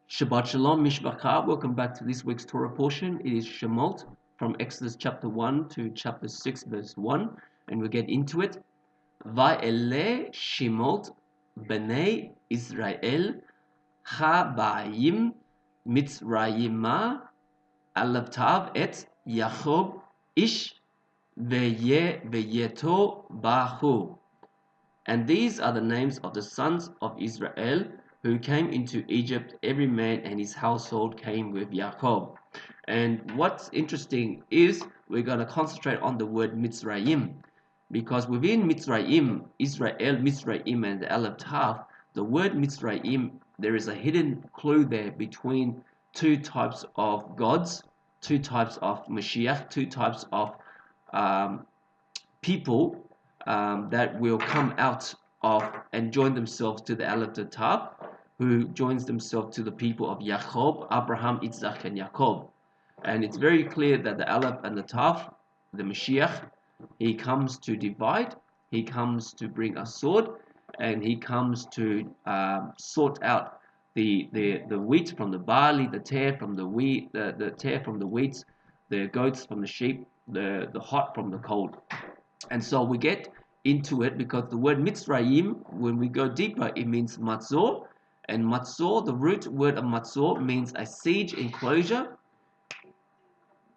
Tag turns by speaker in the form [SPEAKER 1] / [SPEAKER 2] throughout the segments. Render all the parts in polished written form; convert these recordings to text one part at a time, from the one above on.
[SPEAKER 1] Shabbat Shalom, Mishbachah. Welcome back to this week's Torah portion. It is Shemot from Exodus chapter 1 to chapter 6, verse 1, and we'll get into it. Va'ele Shemot b'nei Israel ha-ba'im mitzrayima alabtav et Yachob ish ve'yeto bahu. And these are the names of the sons of Israel who came into Egypt. Every man and his household came with Yaakov. And what's interesting is we're going to concentrate on the word Mitzrayim, because within Mitzrayim, Israel, Mitzrayim, and the Aleph Tav, the word Mitzrayim, there is a hidden clue there between two types of gods, two types of Mashiach, two types of people that will come out of and join themselves to the Aleph Tav, who joins themselves to the people of Yaakov, Abraham, Isaac, and Yaakov. And it's very clear that the Aleph and the Tav, the Mashiach, he comes to divide, he comes to bring a sword, and he comes to sort out the wheat from the barley, the tare from the wheat, the tare from the wheat, the goats from the sheep, the hot from the cold. And so we get into it because the word Mitzrayim, when we go deeper, it means Matzor. And Matzor, the root word of Matzor, means a siege enclosure.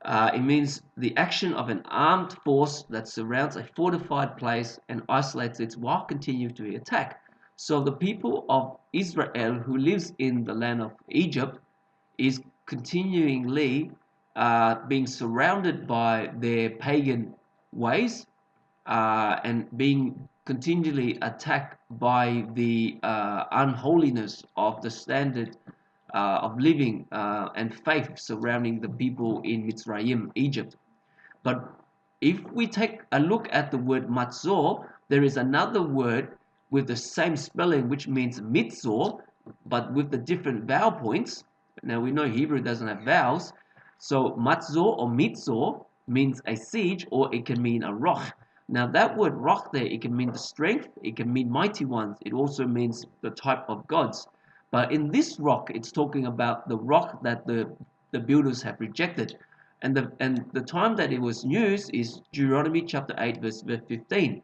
[SPEAKER 1] It means the action of an armed force that surrounds a fortified place and isolates it while continuing to attack. So the people of Israel who lives in the land of Egypt is continually being surrounded by their pagan ways, and being continually attacked by the unholiness of the standard of living and faith surrounding the people in Mitzrayim, Egypt. But if we take a look at the word Matzor, there is another word with the same spelling which means Mitzor, but with the different vowel points. Now we know Hebrew doesn't have vowels, so Matzor or Mitzor means a siege, or it can mean a roch. Now that word roch there, it can mean the strength, it can mean mighty ones, it also means the type of gods. But in this rock, it's talking about the rock that the builders have rejected. And the time that it was used is Deuteronomy chapter 8, verse 15.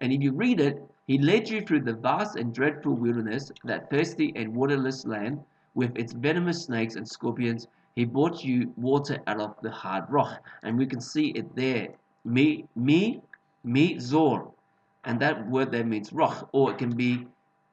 [SPEAKER 1] And if you read it, he led you through the vast and dreadful wilderness, that thirsty and waterless land, with its venomous snakes and scorpions. He brought you water out of the hard rock. And we can see it there. Zor, and that word there means roch, or it can be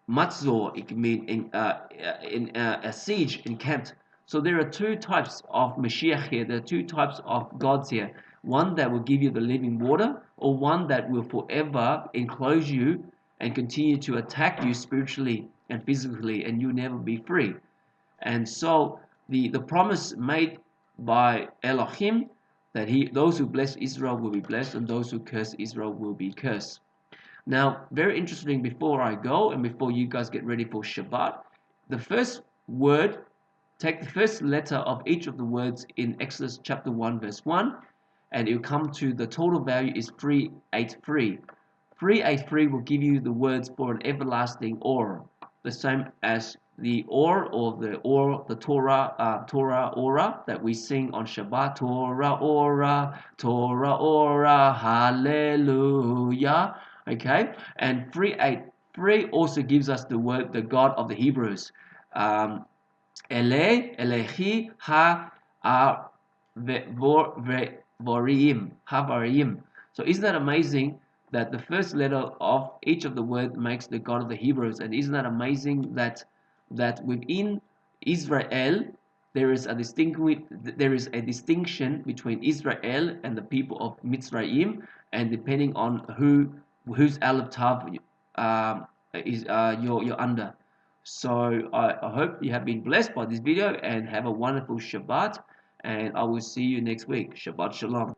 [SPEAKER 1] matzor, it can mean in a siege, encamped. So there are two types of Mashiach here, there are two types of gods here. One that will give you the living water, or one that will forever enclose you and continue to attack you spiritually and physically, and you'll never be free. And so the promise made by Elohim, that those who bless Israel will be blessed, and those who curse Israel will be cursed. Now, very interesting, before I go and before you guys get ready for Shabbat, the first word, take the first letter of each of the words in Exodus chapter 1, verse 1, and it will come to the total value is 383. 383 will give you the words for an everlasting or, the same as the or the Torah ora that we sing on Shabbat. Torah ora, hallelujah. Okay, and 383 also gives us the word, the God of the Hebrews. Elehi havarim. So isn't that amazing that the first letter of each of the words makes the God of the Hebrews? And isn't that amazing that within Israel there is a distinction between Israel and the people of Mitzrayim, and depending on whose Aleph Tav is you're under. So I hope you have been blessed by this video, and have a wonderful Shabbat, and I will see you next week. Shabbat Shalom.